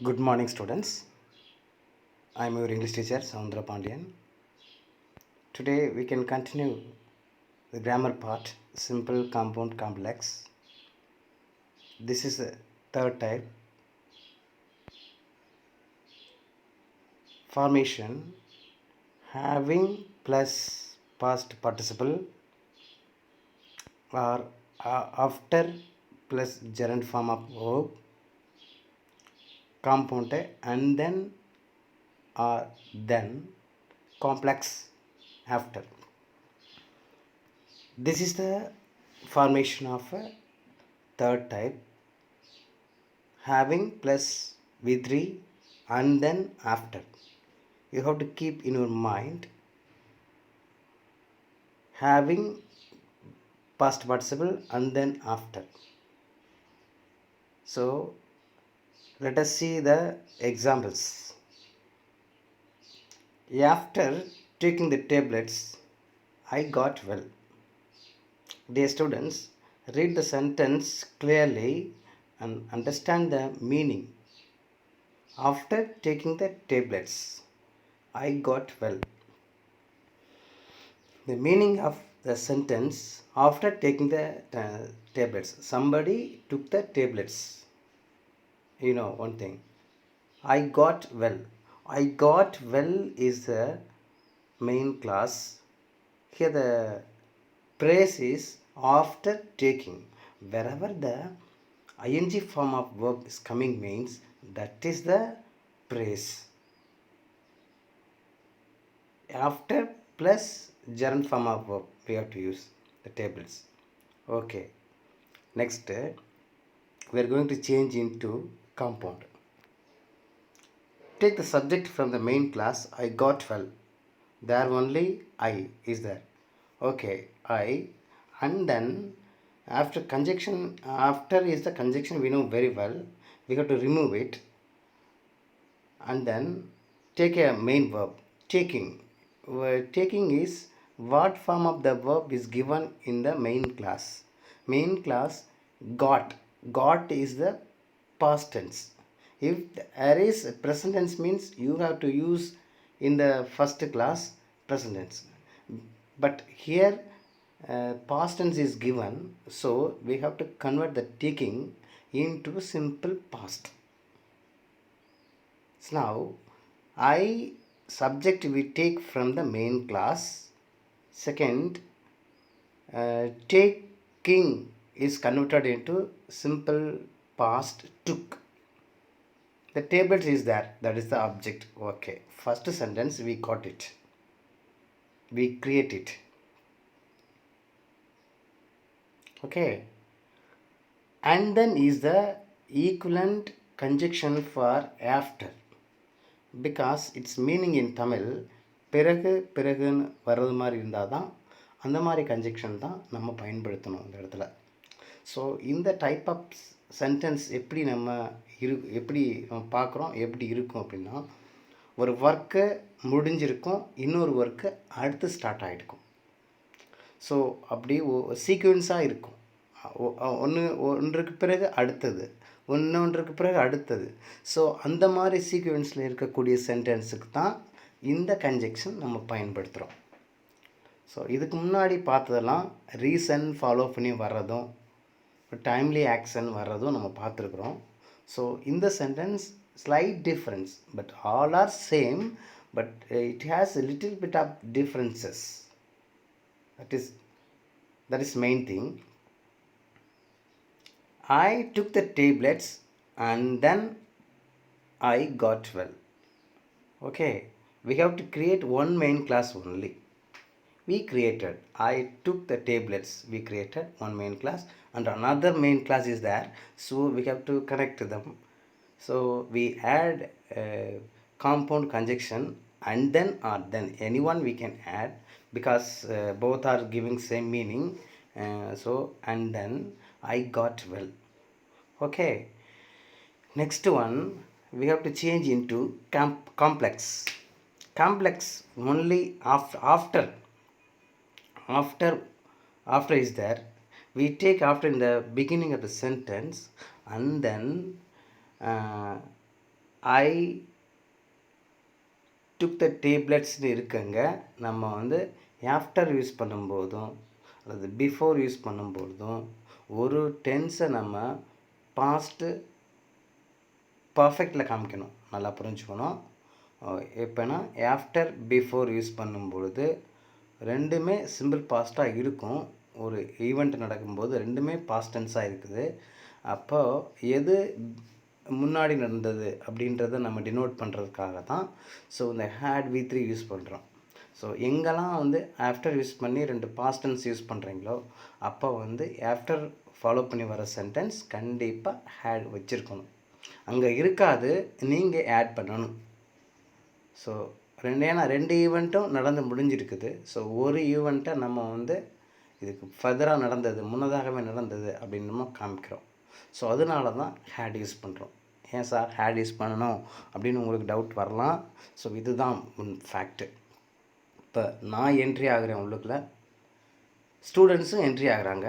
Good morning, students. I am your English teacher, Soundra Pandian. Today we can continue the grammar part, simple, compound, complex. This is the third type. Formation, having plus past participle or after plus gerund form of verb, compound and then or then, complex after. This is the formation of a third type, having plus V3 and then after. You have to keep in your mind having past participle and then after. So let us see the examples. After taking the tablets, I got well. Dear students, read the sentence clearly and understand the meaning. After taking the tablets, I got well. The meaning of the sentence, after taking the tablets, somebody took the tablets. You know one thing, I got well. I got well is the main class. Here the praise is after taking. Wherever the ing form of verb is coming means that is the praise. After plus gerund form of verb we have to use the tablets. Okay, next we are going to change into compound. Take the subject from the main class, I got well. There only I is there. Okay, I, and then after conjunction, after is the conjunction we know very well. We have to remove it and then take a main verb, taking. Taking is what form of the verb is given in the main class. Main class got. Got is the past tense. If there is present tense means you have to use in the first class present tense. But here past tense is given, so we have to convert the taking into simple past. So now I subject we take from the main class. Second, taking is converted into simple past took. The tables is there, that is the object. Okay, first sentence we got it, we create it. Okay, and then is the equivalent conjunction for after, because its meaning in Tamil பிறகு பிறகுன்னு வர்றது மாதிரி இருந்தால் தான் அந்த மாதிரி conjunction தான் நம்ம பயன்படுத்தணும் இந்த இடத்துல. ஸோ இந்த டைப் ஆஃப் சென்டென்ஸ் எப்படி நம்ம எப்படி நம்ம பார்க்குறோம், எப்படி இருக்கும் அப்படின்னா, ஒரு ஒர்க்கு முடிஞ்சிருக்கும், இன்னொரு ஒர்க்கு அடுத்து ஸ்டார்ட் ஆகிருக்கும். ஸோ அப்படி சீக்வென்ஸாக இருக்கும். ஒன்றுக்கு பிறகு அடுத்தது, ஒன்றுக்கு பிறகு அடுத்தது. ஸோ அந்த மாதிரி சீக்வென்ஸில் இருக்கக்கூடிய சென்டென்ஸுக்கு தான் இந்த கன்ஜெக்ஷன் நம்ம பயன்படுத்துகிறோம். ஸோ இதுக்கு முன்னாடி பார்த்ததெல்லாம் ரீசன் ஃபாலோ பண்ணி வர்றதும் டைம்லி ஆக்ஷன் வர்றதும் நம்ம பார்த்துருக்குறோம். ஸோ இந்த sentence slide difference, but all R same, but it has a little bit of differences. That is main thing. I took the tablets and then I got well. Okay, we have to create one main class only. We created, I took the tablets, we created one main class and another main class is there, so we have to connect them. So we add compound conjunction and then or then, anyone we can add, because both are giving same meaning. So and then I got well. Okay, next one we have to change into complex. Complex only after is there. We take after in the beginning of the sentence and then ஐ டுக் த டேப்லெட்ஸ்னு இருக்குங்க. நம்ம வந்து after use பண்ணும்போதும் அல்லது before use பண்ணும்பொழுதும் ஒரு டென்ஸை நம்ம passed பர்ஃபெக்டில் காமிக்கணும். நல்லா புரிஞ்சுக்கணும். எப்போனா ஆஃப்டர் பிஃபோர் யூஸ் பண்ணும்பொழுது ரெண்டுமே சிம்பிள் பாஸ்ட்டாக இருக்கும். ஒரு ஈவெண்ட் நடக்கும்போது ரெண்டுமே பாஸ்ட் டென்ஸாக இருக்குது. அப்போது எது முன்னாடி நடந்தது அப்படின்றத நம்ம டினோட் பண்ணுறதுக்காக தான் ஸோ இந்த ஹேட் V3 யூஸ் பண்ணுறோம். ஸோ எங்கெல்லாம் வந்து ஆஃப்டர் யூஸ் பண்ணி ரெண்டு பாஸ்ட் டென்ஸ் யூஸ் பண்ணுறீங்களோ அப்போ வந்து ஆஃப்டர் ஃபாலோ பண்ணி வர சென்டென்ஸ் கண்டிப்பாக ஹேட் வச்சுருக்கணும். அங்கே இருக்காது, நீங்கள் ஆட் பண்ணணும். ஸோ ரெண்டு ஈவெண்ட்டும் நடந்து முடிஞ்சிருக்குது. ஸோ ஒரு ஈவெண்ட்டை நம்ம வந்து இதுக்கு ஃபர்தராக நடந்தது, முன்னதாகவே நடந்தது அப்படின்னு நம்ம காமிக்கிறோம். ஸோ அதனால தான் ஹேட் யூஸ் பண்ணுறோம். ஏன் சார் ஹேட் யூஸ் பண்ணணும் அப்படின்னு உங்களுக்கு டவுட் வரலாம். ஸோ இதுதான் ஃபேக்ட்டு. இப்போ நான் என்ட்ரி ஆகிறேன் உள்ளுக்குள்ள, ஸ்டூடெண்ட்ஸும் என்ட்ரி ஆகிறாங்க.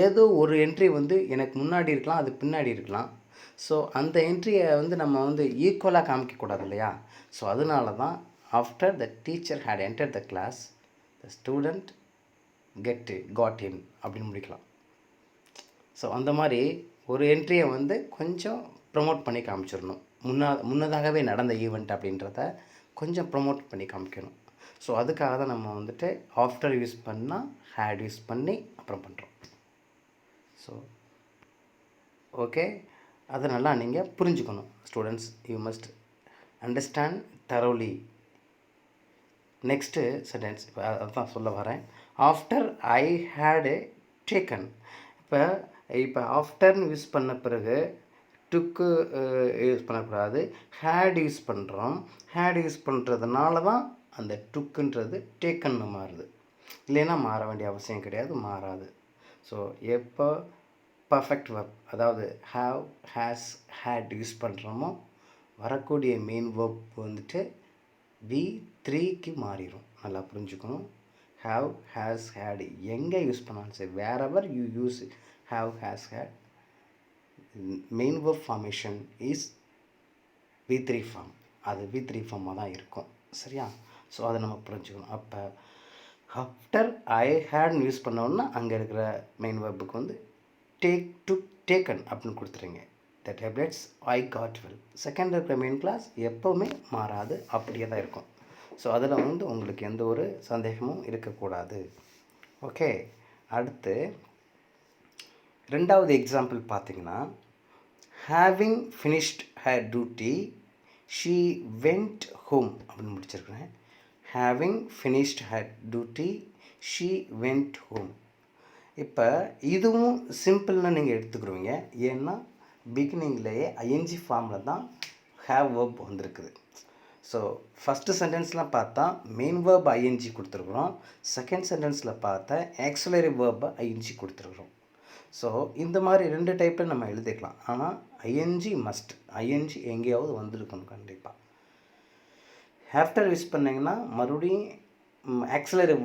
ஏதோ ஒரு என்ட்ரி வந்து எனக்கு முன்னாடி இருக்கலாம், அது பின்னாடி இருக்கலாம். ஸோ அந்த என்ட்ரியை வந்து நம்ம வந்து ஈக்குவலாக காமிக்கக்கூடாது இல்லையா? ஸோ அதனால தான் after the teacher had entered the class the student got in அப்படின்னு முடிக்கலாம். ஸோ அந்த மாதிரி ஒரு என்ட்ரியை வந்து கொஞ்சம் ப்ரொமோட் பண்ணி காமிச்சிடணும். முன்னதாகவே நடந்த ஈவெண்ட் அப்படின்றத கொஞ்சம் ப்ரொமோட் பண்ணி காமிக்கணும். ஸோ அதுக்காக தான் நம்ம வந்துட்டு ஆஃப்டர் யூஸ் பண்ணால் ஹேட் யூஸ் பண்ணி அப்புறம் பண்ணுறோம். ஸோ ஓகே, அதை நல்லா நீங்கள் புரிஞ்சுக்கணும் students. You must understand தரோலி. Next sentence இப்போ அதுதான் சொல்ல வரேன். After I had taken. இப்போ ஆஃப்டர்னு யூஸ் பண்ண பிறகு டுக்கு யூஸ் பண்ணக்கூடாது, ஹேட் யூஸ் பண்ணுறோம். ஹேட் யூஸ் பண்ணுறதுனால தான் அந்த டுக்குன்றது டேக்கன்னு மாறுது. இல்லைன்னா மாற வேண்டிய அவசியம் கிடையாது, மாறாது. ஸோ எப்போ பர்ஃபெக்ட் வெர்ப் அதாவது ஹாவ், ஹேஸ், ஹேட் யூஸ் பண்ணுறோமோ வரக்கூடிய மெயின் வெர்ப் வந்துட்டு V3க்கு மாறிடும். நல்லா புரிஞ்சுக்கணும். ஹாவ், ஹேஸ், ஹேட் எங்கே யூஸ் பண்ணாலும் சரி, whenever you use have, has, had, main verb formation is V3 form. அது V3 ஃபார்மாக தான் இருக்கும். சரியா? ஸோ அதை நம்ம புரிஞ்சுக்கணும். அப்போ ஆஃப்டர் ஐ ஹேட்னு யூஸ் பண்ணோன்னா அங்கே இருக்கிற மெயின் வெர்புக்கு வந்து டேக்கன் அப்படின்னு கொடுத்துருங்க. The tablets I got well. Second இருக்கிற மெயின் கிளாஸ் எப்போவுமே மாறாது, அப்படியே தான் இருக்கும். ஸோ அதில் வந்து உங்களுக்கு எந்த ஒரு சந்தேகமும் இருக்கக்கூடாது. ஓகே, அடுத்து ரெண்டாவது எக்ஸாம்பிள் பார்த்தீங்கன்னா, having finished her duty she went home அப்படின்னு முடிச்சிருக்கிறேன். Having finished her duty she went home. இப்போ இதுவும் சிம்பிள்னு நீங்கள் எடுத்துக்கிடுவீங்க. ஏன்னா பிகினிங்லேயே ஐஎன்ஜி ஃபார்மில் தான் ஹேவ் வேர்ப் வந்திருக்குது. ஸோ ஃபஸ்ட்டு சென்டென்ஸ்லாம் பார்த்தா மெயின் வேர்ப் ஐஎன்ஜி கொடுத்துருக்குறோம். செகண்ட் சென்டென்ஸில் பார்த்தா ஆக்ஸிலரி வேர்பை ஐஎன்ஜி கொடுத்துருக்குறோம். ஸோ இந்த மாதிரி ரெண்டு டைப்பில் நம்ம எழுதிக்கலாம். ஆனால் ஐஎன்ஜி மஸ்ட், ஐஎன்ஜி எங்கேயாவது வந்திருக்கணும் கண்டிப்பாக. ஆஃப்டர் யூஸ் பண்ணிங்கன்னா மறுபடியும் ஆக்ஸிலரி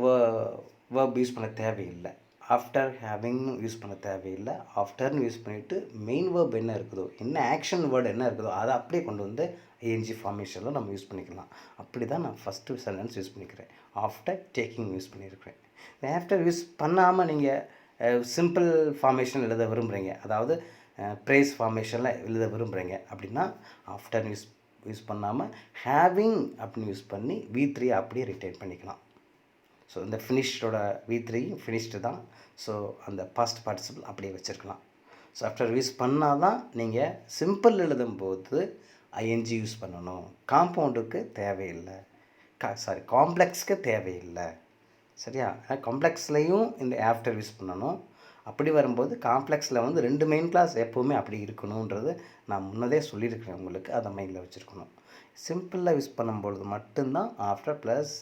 வேர்ப் யூஸ் பண்ண தேவையில்லை. ஆஃப்டர் ஹேவிங்னு யூஸ் பண்ண தேவையில்லை. ஆஃப்டர்னு யூஸ் பண்ணிவிட்டு மெயின் வேர்ப் என்ன இருக்குதோ, என்ன ஆக்ஷன் வேர்டு என்ன இருக்குதோ அதை அப்படியே கொண்டு வந்து ஐஎன்ஜி ஃபார்மேஷனில் நம்ம யூஸ் பண்ணிக்கலாம். அப்படி தான் நான் ஃபஸ்ட்டு சென்டென்ஸ் யூஸ் பண்ணிக்கிறேன். ஆஃப்டர் டேக்கிங் யூஸ் பண்ணியிருக்கிறேன். ஆஃப்டர் யூஸ் பண்ணாமல் நீங்கள் சிம்பிள் ஃபார்மேஷன் எழுத விரும்புகிறீங்க, அதாவது ப்ரேஸ் ஃபார்மேஷனில் எழுத விரும்புகிறீங்க அப்படின்னா ஆஃப்டர் யூஸ் பண்ணாமல் ஹேவிங் அப்படின்னு யூஸ் பண்ணி V3 அப்படியே ரிட்டைன் பண்ணிக்கலாம். ஸோ இந்த ஃபினிஷ்டோட V3 ஃபினிஷ்டு தான். ஸோ அந்த பாஸ்ட் பார்ட்டிசிபிள் அப்படியே வச்சுருக்கலாம். ஸோ ஆஃப்டர் யூஸ் பண்ணால் தான் நீங்கள் சிம்பிள் எழுதும்போது ஐஎன்ஜி யூஸ் பண்ணணும். காம்பவுண்டுக்கு தேவையில்லை, காம்ப்ளெக்ஸ்க்கு தேவையில்லை. சரியா? காம்ப்ளெக்ஸ்லேயும் இந்த ஆஃப்டர் யூஸ் பண்ணணும். அப்படி வரும்போது காம்ப்ளெக்ஸில் வந்து ரெண்டு மெயின் கிளாஸ் எப்போவுமே அப்படி இருக்கணுன்றது நான் முன்னதே சொல்லியிருக்கிறேன் உங்களுக்கு. அதை மைண்டில் வச்சுருக்கணும். சிம்பிளில் யூஸ் பண்ணும்பொழுது மட்டும்தான் ஆஃப்டர் ப்ளஸ்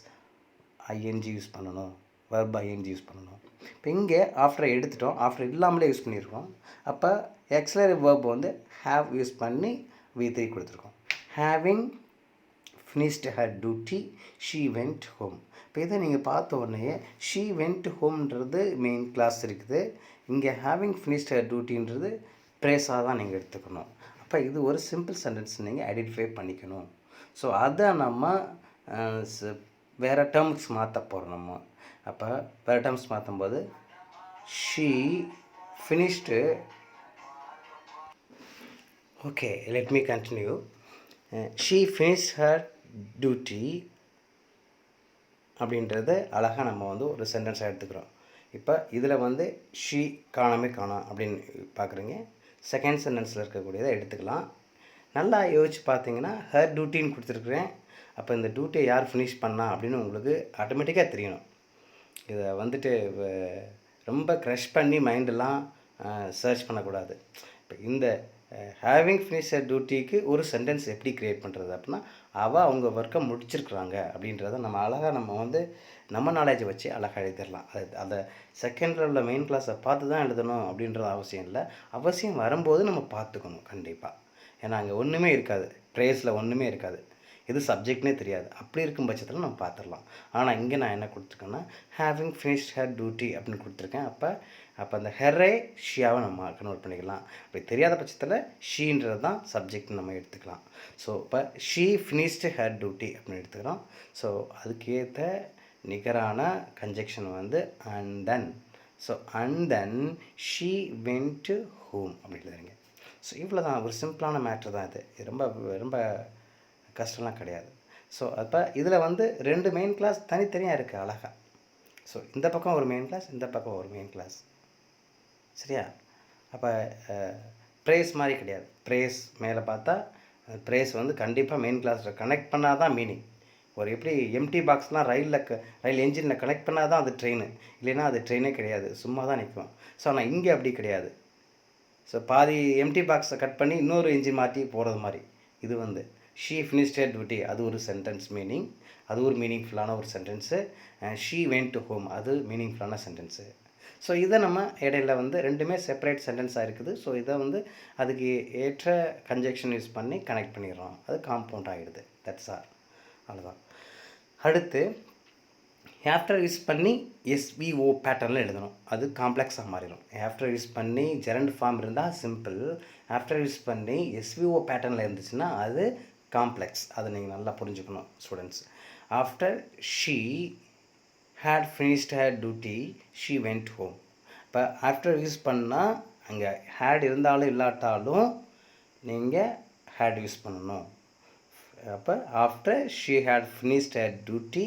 ஐஎன்ஜி யூஸ் பண்ணணும், வெர்ப் ஐஎன்ஜி யூஸ் பண்ணணும். இப்போ இங்கே ஆஃப்டர் எடுத்துட்டோம், ஆஃப்டர் இல்லாமலே யூஸ் பண்ணியிருக்கோம். அப்போ ஆக்ஸிலரி வெர்ப் வந்து ஹேவ் யூஸ் பண்ணி V3 கொடுத்துருக்கோம். Having finished her duty she went home. இப்போ இதை நீங்கள் பார்த்த உடனே ஷீ வெண்ட் ஹோம்ன்றது மெயின் கிளாஸ் இருக்குது. இங்கே ஹேவிங் ஃபினிஷ்ட் ஹர் டியூட்டின்றது ப்ரேஸாக தான் நீங்கள் எடுத்துக்கணும். அப்போ இது ஒரு சிம்பிள் சென்டென்ஸ் நீங்கள் ஐடென்டிஃபை பண்ணிக்கணும். ஸோ அதை நம்ம வேறு டேர்ம்ஸ் மாற்ற போகிறோம் நம்ம. அப்போ வேறு டேர்ம்ஸ் மாற்றும்போது she finished. Okay, let me continue. She finish her duty அப்படின்றது அழகாக நம்ம வந்து ஒரு சென்டென்ஸாக எடுத்துக்கிறோம். இப்போ இதில் வந்து ஷீ காணாமே காணோம் அப்படின்னு பார்க்குறீங்க. செகண்ட் சென்டென்ஸில் இருக்கக்கூடியதை எடுத்துக்கலாம். நல்லா யோசிச்சு பார்த்தீங்கன்னா ஹர் டியூட்டின்னு கொடுத்துருக்குறேன். அப்போ இந்த டியூட்டியை யார் ஃபினிஷ் பண்ணா அப்படின்னு உங்களுக்கு ஆட்டோமேட்டிக்காக தெரியணும். இதை வந்துட்டு ரொம்ப க்ரஷ் பண்ணி மைண்டெல்லாம் சர்ச் பண்ணக்கூடாது. இப்போ இந்த ஹேவிங் ஃபினிஷ் அ டியூட்டிக்கு ஒரு சென்டென்ஸ் எப்படி க்ரியேட் பண்ணுறது அப்படின்னா, அவங்க ஒர்க்கை முடிச்சிருக்கிறாங்க அப்படின்றத நம்ம அழகாக நம்ம வந்து நம்ம நாலேஜை வச்சு அழகாக எழுதிடலாம். அதை செகண்டில் உள்ள மெயின் கிளாஸை பார்த்து தான் எழுதணும் அப்படின்றது அவசியம் இல்லை. அவசியம் வரும்போது நம்ம பார்த்துக்கணும் கண்டிப்பாக. ஏன்னா அங்கே ஒன்றுமே இருக்காது, ப்ரேஸில் ஒன்றுமே இருக்காது, எது சப்ஜெக்ட்னே தெரியாது. அப்படி இருக்கும் பட்சத்தில் நம்ம பார்த்துடலாம். ஆனால் இங்கே நான் என்ன கொடுத்துருக்கேன்னா ஹேவிங் ஃபினிஷ்ட் ஹர் டியூட்டி அப்படின்னு கொடுத்துருக்கேன். அப்போ அந்த ஹெரை ஷியாவை நம்ம கன்வெர்ட் பண்ணிக்கலாம். அப்படி தெரியாத பட்சத்தில் ஷீன்றது தான் சப்ஜெக்ட்னு நம்ம எடுத்துக்கலாம். ஸோ இப்போ ஷீ ஃபினிஷ்டு ஹர் டியூட்டி அப்படின்னு எடுத்துக்கிறோம். ஸோ அதுக்கேற்ற நிகரான கன்ஜெக்ஷன் வந்து and then. So and then she went to home அப்படி எழுதுறீங்க. ஸோ இவ்வளோ தான், ஒரு சிம்பிளான மேட்ரு தான் இது. இது ரொம்ப ரொம்ப கஷ்டம்லாம் கிடையாது. ஸோ அப்போ இதில் வந்து 2 மெயின் கிளாஸ் தனித்தனியாக இருக்குது அழகாக. ஸோ இந்த பக்கம் ஒரு மெயின் கிளாஸ், இந்த பக்கம் ஒரு மெயின் கிளாஸ். சரியா? அப்போ ப்ரேஸ் மாதிரி கிடையாது. ப்ரேஸ் மேலே பார்த்தா ப்ரேஸ் வந்து கண்டிப்பாக மெயின் கிளாஸில் கனெக்ட் பண்ணால் தான் மீனிங். ஒரு எப்படி எம்டி பாக்ஸ்லாம் ரயில் என்ஜினில் கனெக்ட் பண்ணால் தான் அது ட்ரெயின், இல்லைன்னா அது ட்ரெயினே கிடையாது, சும்மா தான் நிற்கும். ஸோ ஆனால் இங்கே அப்படி கிடையாது. ஸோ பாதி எம்டி பாக்ஸை கட் பண்ணி இன்னொரு என்ஜின் மாற்றி போகிறது மாதிரி. இது வந்து ஷீ ஃபினிஷ்ட் ஹர் டியூட்டி, அது ஒரு சென்டென்ஸ் மீனிங், அது ஒரு மீனிங்ஃபுல்லான ஒரு sentence. She went to home, அது மீனிங்ஃபுல்லான சென்டென்ஸு. ஸோ இதை நம்ம இடையில வந்து ரெண்டுமே செப்பரேட் சென்டென்ஸாக இருக்குது. ஸோ இதை வந்து அதுக்கு ஏற்ற கன்ஜெக்ஷன் யூஸ் பண்ணி கனெக்ட் பண்ணிடுறோம். அது காம்பவுண்ட் ஆகிடுது. தட்ஸ் ஆல், அவ்வளோதான். அடுத்து ஆஃப்டர் யூஸ் பண்ணி எஸ்விஓ பேட்டர்னில் எழுதணும். அது காம்ப்ளெக்ஸாக மாறிடும். ஆஃப்டர் யூஸ் பண்ணி ஜெரண்ட் ஃபார்ம் இருந்தால் சிம்பிள். ஆஃப்டர் யூஸ் பண்ணி எஸ்விஓ பேட்டர்னில் இருந்துச்சுன்னா அது காம்ப்ளெக்ஸ். அதை நீங்கள் நல்லா புரிஞ்சுக்கணும் students. After she had finished her duty she went home. இப்போ ஆஃப்டர் யூஸ் பண்ணால் அங்கே ஹேட் இருந்தாலும் இல்லாட்டாலும் நீங்கள் ஹேட் யூஸ் பண்ணணும். அப்போ after she had finished her duty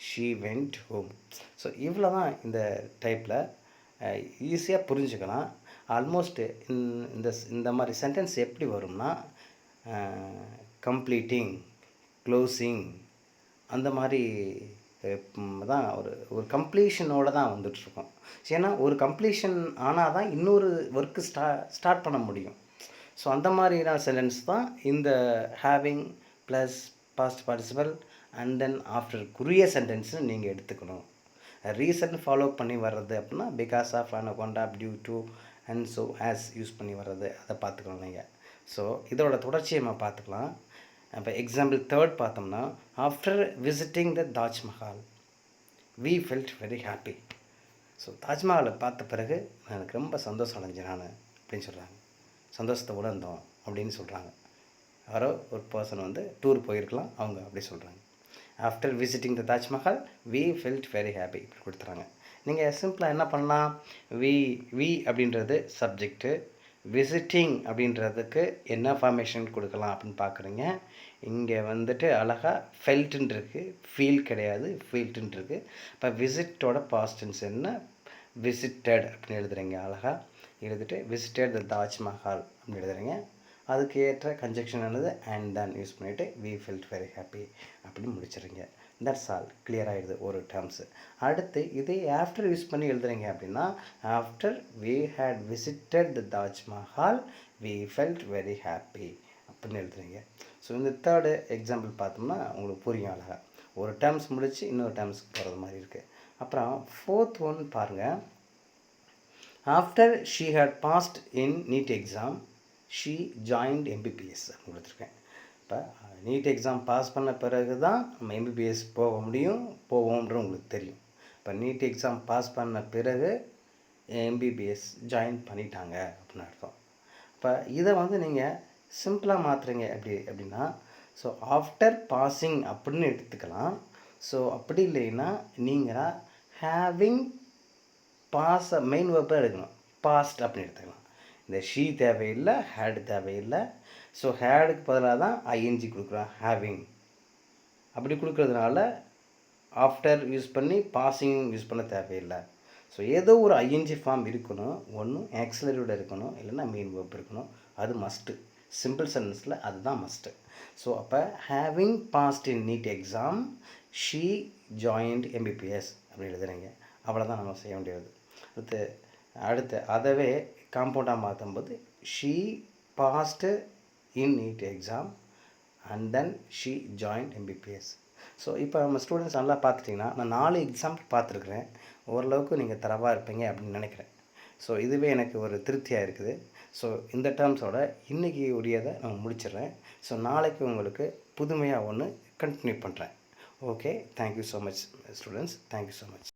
she went home. So இவ்வளோ தான் இந்த டைப்பில் ஈஸியாக புரிஞ்சுக்கலாம். ஆல்மோஸ்ட்டு இந்த மாதிரி சென்டென்ஸ் எப்படி வரும்னா கம்ப்ளீட்டிங், க்ளோசிங் அந்த மாதிரி தான் ஒரு கம்ப்ளீஷனோடு தான் வந்துட்டுருக்கோம். ஏன்னா ஒரு கம்ப்ளீஷன் ஆனால் தான் இன்னொரு ஒர்க்கு ஸ்டார்ட் பண்ண முடியும். ஸோ அந்த மாதிரியான சென்டென்ஸ் தான் இந்த having plus past participle and then after குரிய சென்டென்ஸ்னு நீங்கள் எடுத்துக்கணும். ரீசன் ஃபாலோ பண்ணி வர்றது அப்படின்னா because of on account of due to and so as use பண்ணி வர்றது, அதை பார்த்துக்கணும் நீங்கள். ஸோ இதோட தொடர்ச்சியை நம்ம பார்த்துக்கலாம். இப்போ எக்ஸாம்பிள் 3 பார்த்தோம்னா after visiting the Taj Mahal we felt very happy. So தாஜ்மஹாலை பார்த்த பிறகு எனக்கு ரொம்ப சந்தோஷம் அடைஞ்சேன் நான் அப்படின்னு சொல்கிறாங்க. சந்தோஷத்தை உணர்ந்தோம் அப்படின்னு சொல்கிறாங்க. யாரோ ஒரு பர்சன் வந்து டூர் போயிருக்கலாம், அவங்க அப்படி சொல்கிறாங்க. After visiting the Taj Mahal we felt very happy இப்படி கொடுத்துறாங்க. நீங்கள் சிம்பிளாக என்ன பண்ணலாம், வி அப்படின்றது சப்ஜெக்டு, விசிட்டிங் அப்படின்றதுக்கு என்ன ஃபார்மேஷன் கொடுக்கலாம் அப்படின்னு பார்க்குறீங்க. இங்கே வந்துட்டு அழகாக ஃபெல்ட்டுன்னு இருக்குது, ஃபீல் கிடையாது, ஃபீல்ட்டுன்னு இருக்குது. இப்போ விசிட்டோட பாஸ்டன்ஸ் என்ன, விசிட்டட் அப்படின்னு எழுதுறீங்க. அழகாக எழுதிட்டு விசிட்டட் த தாஜ்மஹால் அப்படின்னு எழுதுறீங்க. அதுக்கு ஏற்ற கன்ஜெக்ஷன் ஆனது அண்ட் தென் யூஸ் பண்ணிவிட்டு வி ஃபெல்ட் வெரி ஹாப்பி அப்படின்னு முடிச்சிடுறீங்க. தட்ஸ் ஆல், கிளியர் ஆகிடுது ஒரு டேர்ம்ஸு. அடுத்து இதே ஆஃப்டர் யூஸ் பண்ணி எழுதுறீங்க அப்படின்னா after we had visited the Taj Mahal we felt very happy அப்படின்னு எழுதுறீங்க. ஸோ இந்த தேர்டு எக்ஸாம்பிள் பார்த்தோம்னா உங்களுக்கு புரியும் அழகாக. ஒரு டேர்ம்ஸ் முடித்து இன்னொரு டேர்ம்ஸ்க்கு போகிறது மாதிரி இருக்குது. அப்புறம் 4th ஒன் பாருங்கள். After she had passed in NEET exam she joined MBBS அப்படின்னு கொடுத்துருக்கேன். இப்போ நீட் எக்ஸாம் பாஸ் பண்ண பிறகு தான் நம்ம எம்பிபிஎஸ் போக முடியும், போவோம்ன்ற உங்களுக்கு தெரியும். இப்போ நீட் எக்ஸாம் பாஸ் பண்ண பிறகு எம்பிபிஎஸ் ஜாயின் பண்ணிட்டாங்க அப்படின்னு அர்த்தம். இப்போ இதை வந்து நீங்கள் சிம்பிளாக மாற்றுறீங்க அப்படின்னா ஸோ ஆஃப்டர் பாசிங் அப்படின்னு எடுத்துக்கலாம். ஸோ அப்படி இல்லைன்னா நீங்கள் ஹேவிங் பாஸ் மெயின் வேர்பாக எடுக்கணும். பாஸ்ட் அப்படின்னு எடுத்துக்கலாம். இந்த ஷீ தேவையில்லை, ஹேடு தேவையில்லை. ஸோ ஹேடுக்கு பதிலாக தான் ஐஎன்ஜி கொடுக்குறோம், ஹேவிங். அப்படி கொடுக்குறதுனால ஆஃப்டர் யூஸ் பண்ணி பாசிங் யூஸ் பண்ண தேவையில்லை. ஸோ ஏதோ ஒரு ஐஎன்ஜி ஃபார்ம் இருக்கணும். ஒன்று ஆக்சிலரியோட இருக்கணும், இல்லைன்னா மெயின் வேர்ப் இருக்கணும். அது மஸ்ட்டு. சிம்பிள் சென்டென்ஸில் அதுதான் மஸ்ட்டு. ஸோ அப்போ having passed in NEET exam she joined MBBS அப்படி எழுதுறீங்க. அவ்வளோதான் நம்ம செய்ய வேண்டியது. அடுத்து அதவே காம்பவுண்டாக மாற்றும்போது she passed in NEET exam and then she joined MBBS. So இப்போ நம்ம ஸ்டூடெண்ட்ஸ் நல்லா பார்த்துட்டிங்கன்னா, நான் 4 எக்ஸாம்பிள் பார்த்துருக்குறேன். ஓரளவுக்கு நீங்கள் தரவாக இருப்பீங்க அப்படின்னு நினைக்கிறேன். ஸோ இதுவே எனக்கு ஒரு திருப்தியாக இருக்குது. ஸோ இந்த டேர்ம்ஸோட இன்றைக்கி உரியதை நான் முடிச்சிடுறேன். ஸோ நாளைக்கு உங்களுக்கு புதுமையாக ஒன்று கண்டினியூ பண்ணுறேன். Okay, thank you so much students. Thank you so much.